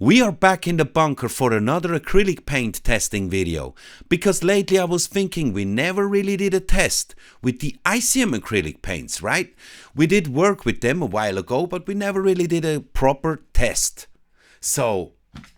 We are back in the bunker for another acrylic paint testing video, because lately I was thinking we never really did a test with the Icm acrylic paints, right? We did work with them a while ago, but we never really did a proper test. So,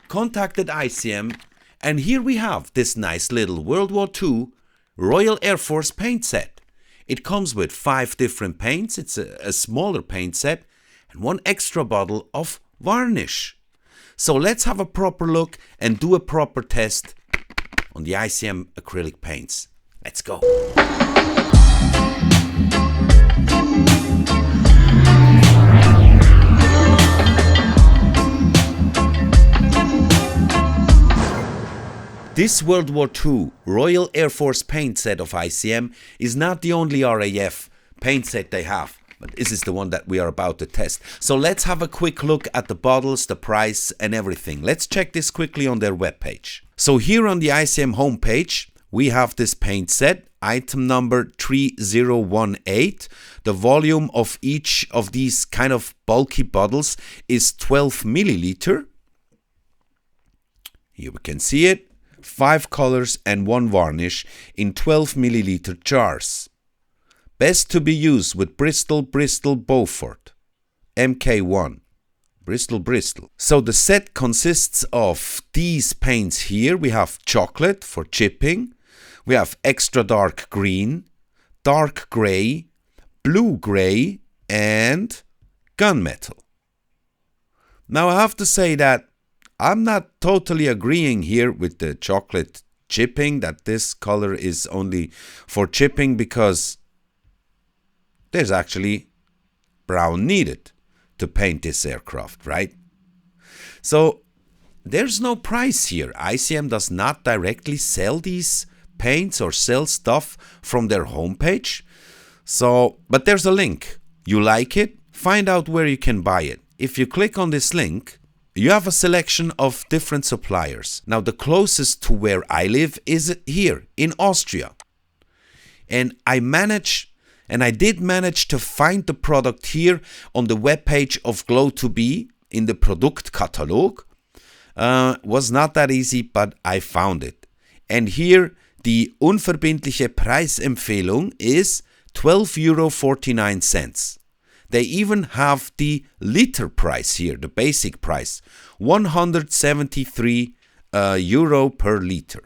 contacted Icm, and here we have this nice little World War II Royal Air Force paint set. It comes with 5 different paints, it's a smaller paint set, and 1 extra bottle of varnish. So let's have a proper look and do a proper test on the Icm acrylic paints. Let's go. This World War II Royal Air Force paint set of Icm is not the only RAF paint set they have. But this is the one that we are about to test. So let's have a quick look at the bottles, the price and everything. Let's check this quickly on their webpage. So here on the Icm homepage, we have this paint set, item number 3018. The volume of each of these kind of bulky bottles is 12 milliliter. Here we can see it. 5 colors and 1 varnish in 12 milliliter jars. Best to be used with Bristol Beaufort MK1. Bristol. So the set consists of these paints here. We have chocolate for chipping. We have extra dark green, dark gray, blue gray, and gunmetal. Now I have to say that I'm not totally agreeing here with the chocolate chipping, that this color is only for chipping, because there's actually brown needed to paint this aircraft, right? So there's no price here. Icm does not directly sell these paints or sell stuff from their homepage. So, but there's a link. You like it? Find out where you can buy it. If you click on this link, you have a selection of different suppliers. Now the closest to where I live is here in Austria. And I did manage to find the product here on the webpage of Glow2B in the Produktkatalog. Was not that easy, but I found it. And here the unverbindliche Preisempfehlung is €12.49. They even have the liter price here, the basic price, €173 per liter.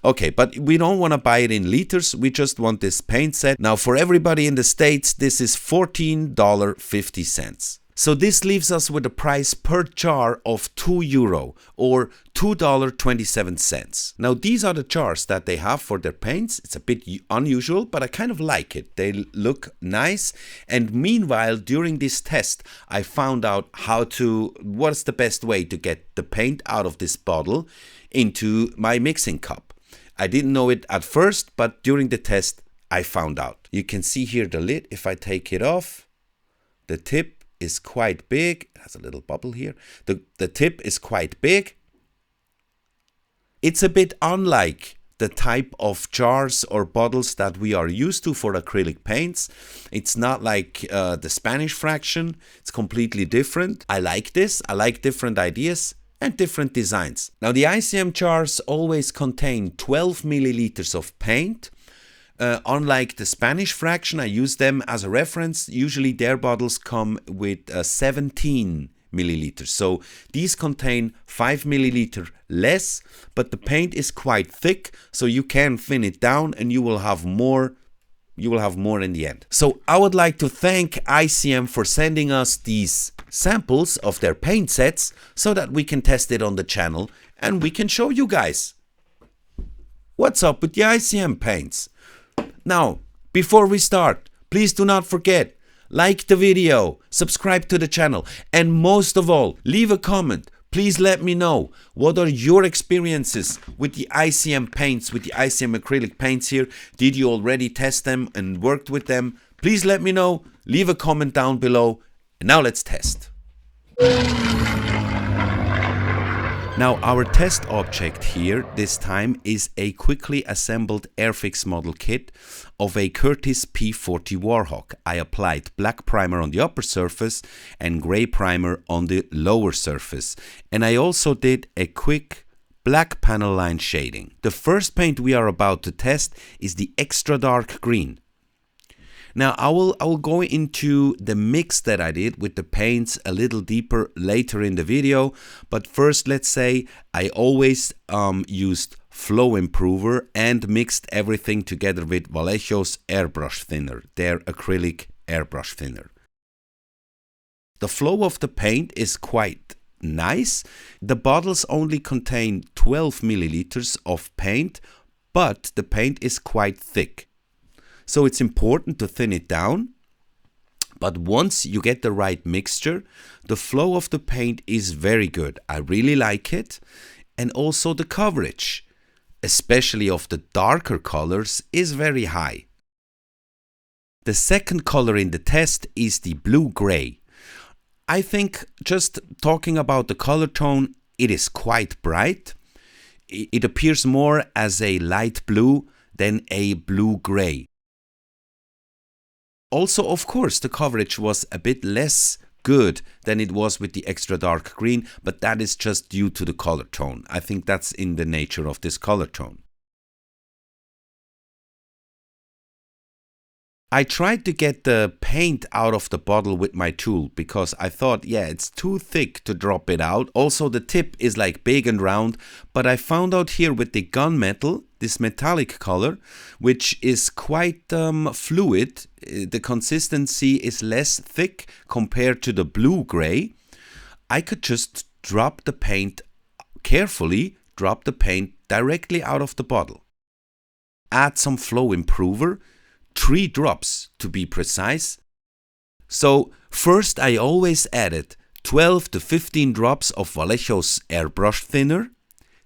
Okay, but we don't want to buy it in liters, we just want this paint set. Now for everybody in the States, this is $14.50. So this leaves us with a price per jar of €2 or $2.27. Now these are the jars that they have for their paints. It's a bit unusual, but I kind of like it. They look nice. And meanwhile, during this test, I found out what's the best way to get the paint out of this bottle into my mixing cup. I didn't know it at first, but during the test, I found out. You can see here the lid. If I take it off, the tip is quite big. It has a little bubble here. The tip is quite big. It's a bit unlike the type of jars or bottles that we are used to for acrylic paints. It's not like the Spanish fraction. It's completely different. I like this. I like different ideas and different designs. Now the Icm jars always contain 12 milliliters of paint. Unlike the Spanish fraction, I use them as a reference. Usually their bottles come with 17 milliliters. So these contain 5 milliliter less, but the paint is quite thick, so you can thin it down and you will have more in the end. So I would like to thank Icm for sending us these samples of their paint sets so that we can test it on the channel and we can show you guys what's up with the Icm paints. Now, before we start, please do not forget, like the video, subscribe to the channel, and most of all, leave a comment. Please let me know what are your experiences with the Icm paints, with the Icm acrylic paints here. Did you already test them and worked with them? Please let me know. Leave a comment down below. And now let's test. Now our test object here this time is a quickly assembled Airfix model kit of a Curtiss P40 Warhawk. I applied black primer on the upper surface and grey primer on the lower surface, and I also did a quick black panel line shading. The first paint we are about to test is the extra dark green. Now I will go into the mix that I did with the paints a little deeper later in the video, but first let's say I always used flow improver and mixed everything together with Vallejo's airbrush thinner, their acrylic airbrush thinner. The flow of the paint is quite nice. The bottles only contain 12 milliliters of paint, but the paint is quite thick. So it's important to thin it down, but once you get the right mixture, the flow of the paint is very good. I really like it, and also the coverage, especially of the darker colors, is very high. The second color in the test is the blue-gray. I think just talking about the color tone, it is quite bright. It appears more as a light blue than a blue-gray. Also, of course, the coverage was a bit less good than it was with the extra dark green, but that is just due to the color tone. I think that's in the nature of this color tone. I tried to get the paint out of the bottle with my tool because I thought, yeah, it's too thick to drop it out. Also, the tip is like big and round, but I found out here with the gunmetal, this metallic color, which is quite fluid. The consistency is less thick compared to the blue-gray. I could just drop the paint carefully, drop the paint directly out of the bottle. Add some flow improver, 3 drops to be precise. So first I always added 12 to 15 drops of Vallejo's airbrush thinner,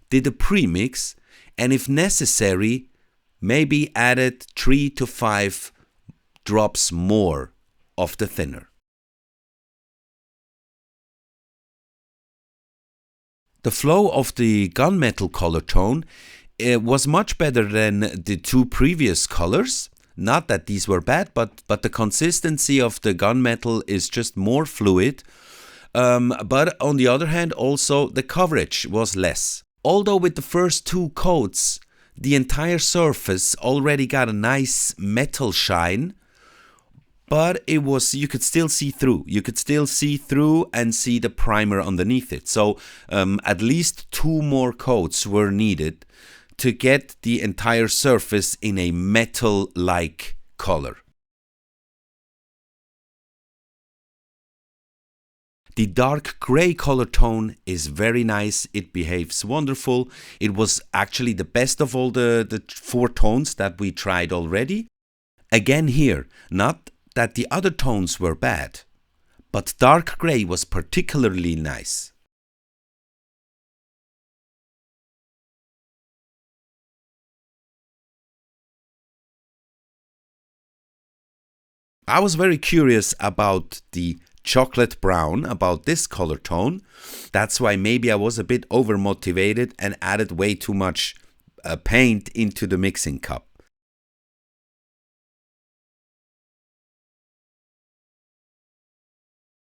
did a premix, and if necessary, maybe added 3 to 5 drops more of the thinner. The flow of the gunmetal color tone was much better than the 2 previous colors. Not that these were bad, but the consistency of the gunmetal is just more fluid. But on the other hand, also the coverage was less. Although with the first 2 coats, the entire surface already got a nice metal shine, but it was, you could still see through. You could still see through and see the primer underneath it. So at least 2 more coats were needed to get the entire surface in a metal-like color. The dark gray color tone is very nice. It behaves wonderful. It was actually the best of all the 4 tones that we tried already. Again here, not that the other tones were bad, but dark gray was particularly nice. I was very curious about the chocolate brown, about this color tone. That's why maybe I was a bit over motivated and added way too much paint into the mixing cup.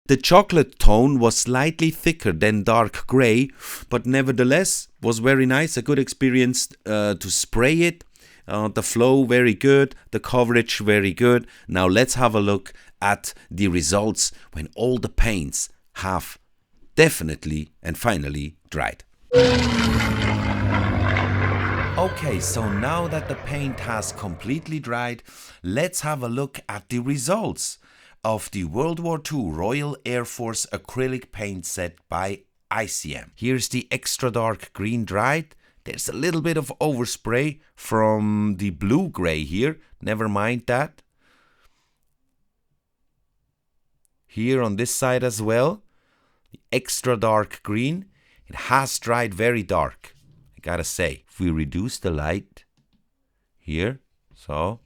The chocolate tone was slightly thicker than dark gray, but nevertheless was very nice, a good experience to spray it. The flow very good, the coverage very good. Now let's have a look at the results when all the paints have definitely and finally dried. Okay, so now that the paint has completely dried, let's have a look at the results of the World War II Royal Air Force acrylic paint set by Icm. Here's the extra dark green dried. There's a little bit of overspray from the blue-gray here. Never mind that. Here on this side as well, the extra dark green. It has dried very dark, I gotta say. If we reduce the light here, so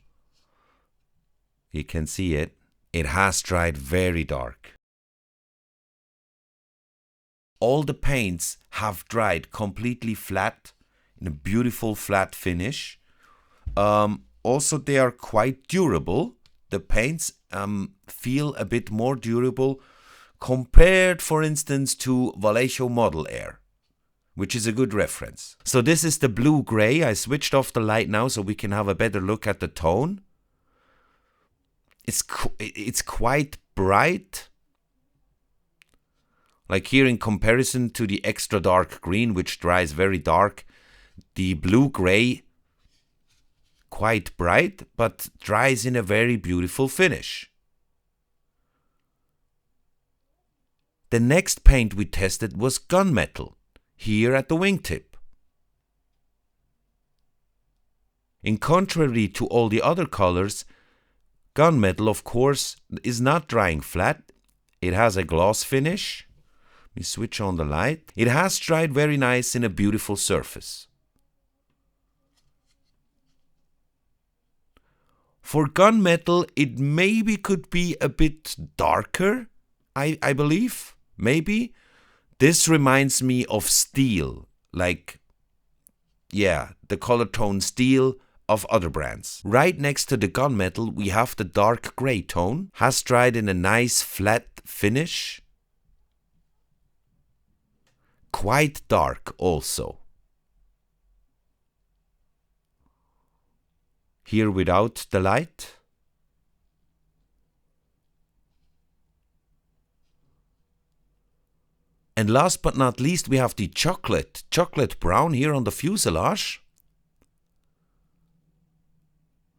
you can see it, it has dried very dark. all the paints have dried completely flat in a beautiful flat finish. Also, they are quite durable. The paints feel a bit more durable compared, for instance, to Vallejo Model Air, which is a good reference. So this is the blue-gray. I switched off the light now so we can have a better look at the tone. It's quite bright. Like here in comparison to the extra dark green, which dries very dark, the blue-gray quite bright, but dries in a very beautiful finish. The next paint we tested was gunmetal, here at the wingtip. In contrary to all the other colors, gunmetal, of course, is not drying flat. It has a gloss finish. We switch on the light. It has dried very nice in a beautiful surface. For gunmetal, it maybe could be a bit darker, I believe. Maybe. This reminds me of steel, like, yeah, the color tone steel of other brands. Right next to the gunmetal, we have the dark gray tone, has dried in a nice flat finish. Quite dark also. Here without the light. And last but not least, we have the chocolate brown here on the fuselage.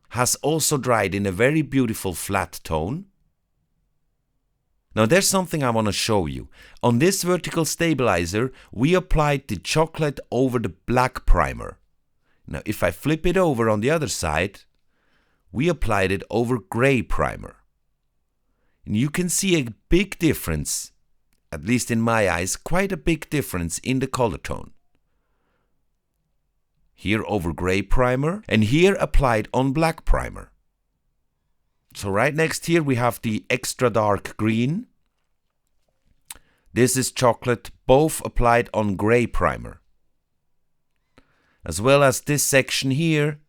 Has also dried in a very beautiful flat tone. Now there's something I want to show you. On this vertical stabilizer, we applied the chocolate over the black primer. Now if I flip it over on the other side, we applied it over gray primer. And you can see a big difference, at least in my eyes, quite a big difference in the color tone. Here over gray primer, and here applied on black primer. So right next here we have the extra dark green. This is chocolate, both applied on gray primer. As well as this section here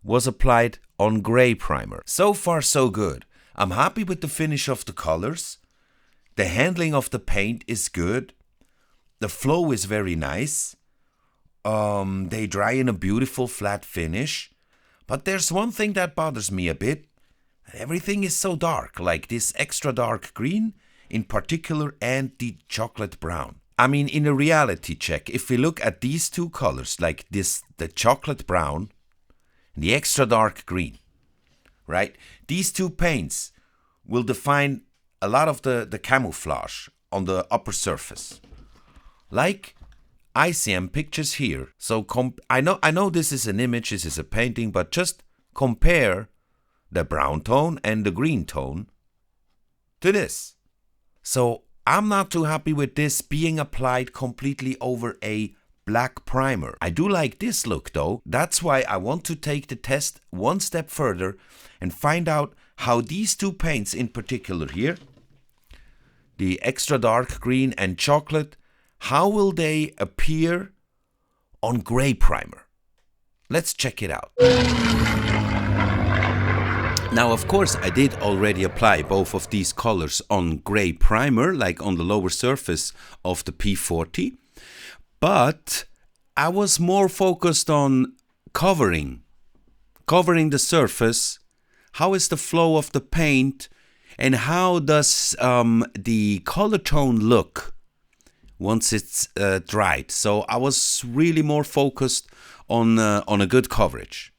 was applied on gray primer. So far so good. I'm happy with the finish of the colors. The handling of the paint is good. The flow is very nice. They dry in a beautiful flat finish. But there's one thing that bothers me a bit. Everything is so dark, like this extra dark green in particular and the chocolate brown. I mean, in a reality check, if we look at these two colors, like this, the chocolate brown and the extra dark green, right? These two paints will define a lot of the camouflage on the upper surface. Like Icm pictures here. So I know this is an image, this is a painting, but just compare the brown tone and the green tone to this. So I'm not too happy with this being applied completely over a black primer. I do like this look though. That's why I want to take the test one step further and find out how these two paints in particular here, the extra dark green and chocolate, how will they appear on gray primer? Let's check it out. Now, of course, I did already apply both of these colors on gray primer, like on the lower surface of the P40, but I was more focused on covering the surface. How is the flow of the paint, and how does the color tone look once it's dried? So I was really more focused on a good coverage.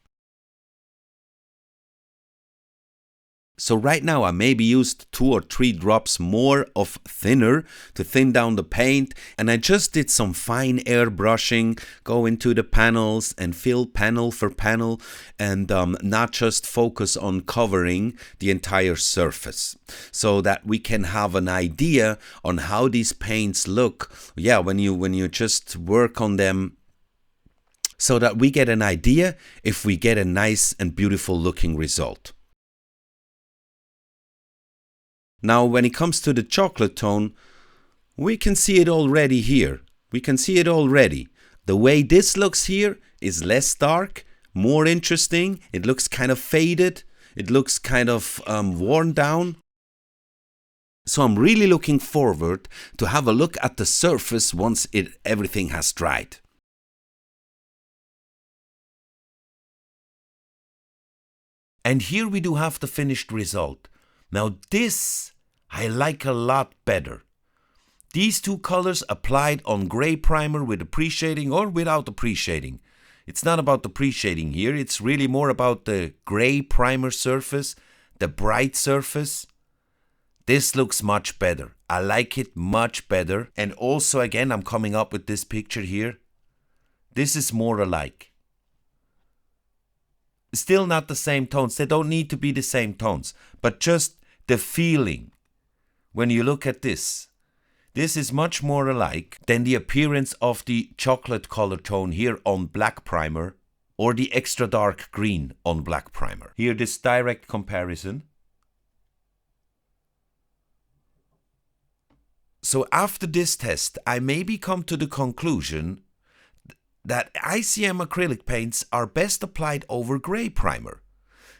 So right now I maybe used 2 or 3 drops more of thinner to thin down the paint, and I just did some fine airbrushing, go into the panels and fill panel for panel, and not just focus on covering the entire surface, so that we can have an idea on how these paints look, yeah, when you just work on them, so that we get an idea if we get a nice and beautiful looking result. Now, when it comes to the chocolate tone, We can see it already here. We can see it already. The way this looks here is less dark, more interesting. It looks kind of faded. It looks kind of worn down. So I'm really looking forward to have a look at the surface once everything has dried. And here we do have the finished result. Now this I like a lot better. These two colors applied on gray primer with appreciating or without appreciating. It's not about the appreciating here, it's really more about the gray primer surface, the bright surface. This looks much better. I like it much better. And also again, I'm coming up with this picture here. This is more alike. Still not the same tones. They don't need to be the same tones. But just the feeling when you look at this. This is much more alike than the appearance of the chocolate color tone here on black primer or the extra dark green on black primer. Here this direct comparison. So after this test, I maybe come to the conclusion that Icm acrylic paints are best applied over gray primer,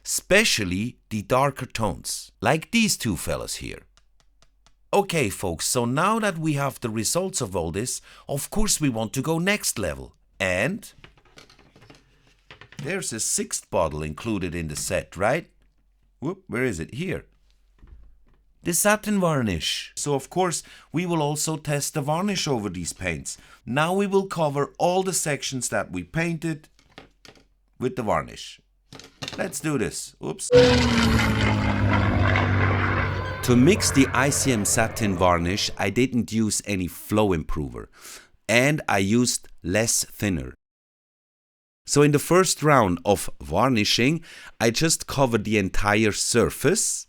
especially the darker tones, like these two fellas here. Okay folks, so now that we have the results of all this, of course we want to go next level. And there's a sixth bottle included in the set, right? Whoop, where is it? Here. The satin varnish. So of course we will also test the varnish over these paints. Now we will cover all the sections that we painted with the varnish. Let's do this. Oops. To mix the Icm satin varnish, I didn't use any flow improver and I used less thinner. So in the first round of varnishing, I just covered the entire surface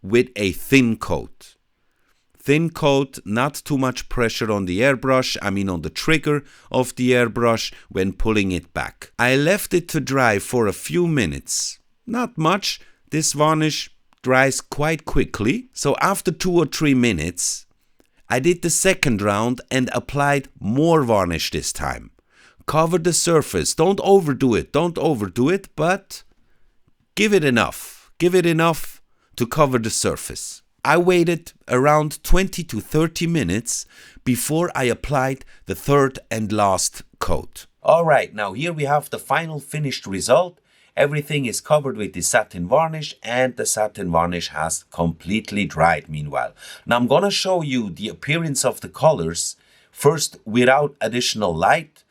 with a thin coat. Thin coat, not too much pressure on the airbrush, on the trigger of the airbrush when pulling it back. I left it to dry for a few minutes. Not much, this varnish dries quite quickly. So after 2 or 3 minutes, I did the second round and applied more varnish this time. Cover the surface, don't overdo it, but give it enough. Give it enough to cover the surface. I waited around 20 to 30 minutes before I applied the third and last coat. Alright, now here we have the final finished result. Everything is covered with the satin varnish and the satin varnish has completely dried meanwhile. Now I'm gonna show you the appearance of the colors first without additional light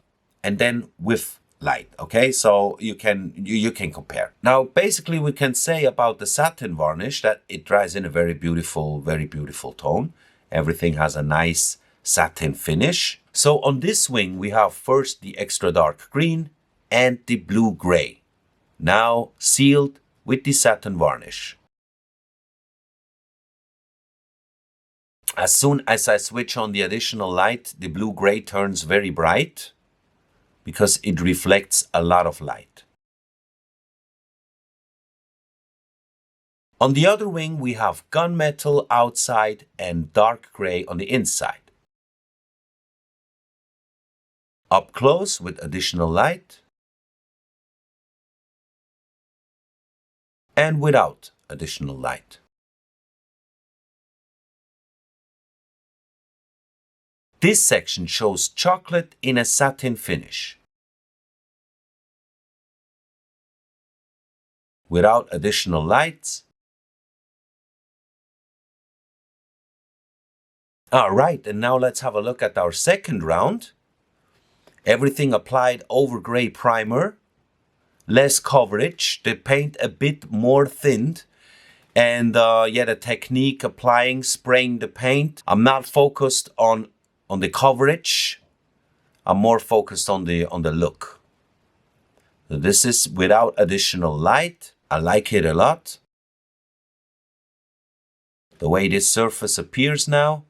and then with light, okay? So you can compare. Now basically we can say about the satin varnish that it dries in a very beautiful tone. Everything has a nice satin finish. So on this wing we have first the extra dark green and the blue gray. Now sealed with the satin varnish. As soon as I switch on the additional light, the blue-gray turns very bright because it reflects a lot of light. On the other wing, we have gunmetal outside and dark gray on the inside. Up close with additional light. And without additional light. This section shows chocolate in a satin finish. Without additional lights. Alright, and now let's have a look at our second round. Everything applied over gray primer. Less coverage, the paint a bit more thinned, and the technique spraying the paint. I'm not focused on the coverage. I'm more focused on the look. So this is without additional light. I like it a lot. The way this surface appears now.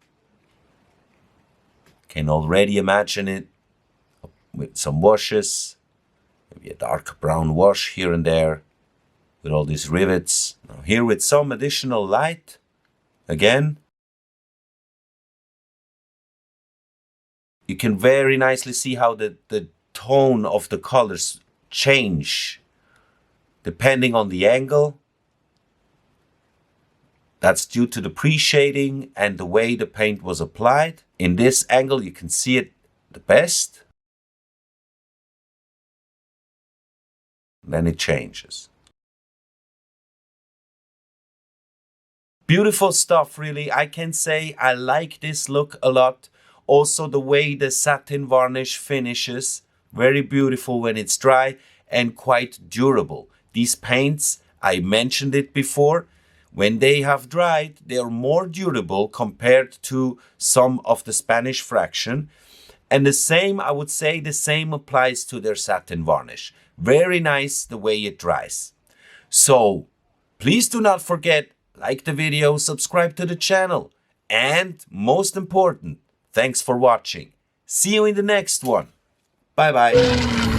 Can already imagine it with some washes. Maybe a dark brown wash here and there with all these rivets. Now here with some additional light, again, You can very nicely see how the tone of the colors change depending on the angle. That's due to the pre-shading and the way the paint was applied. In this angle, you can see it the best. Then it changes. Beautiful stuff, really. I can say I like this look a lot. Also the way the satin varnish finishes. Very beautiful when it's dry and quite durable. These paints, I mentioned it before, when they have dried, they are more durable compared to some of the Spanish fraction. And the same, I would say, the same applies to their satin varnish. Very nice the way it dries. So please do not forget, like the video, subscribe to the channel. And most important, thanks for watching. See you in the next one. Bye bye.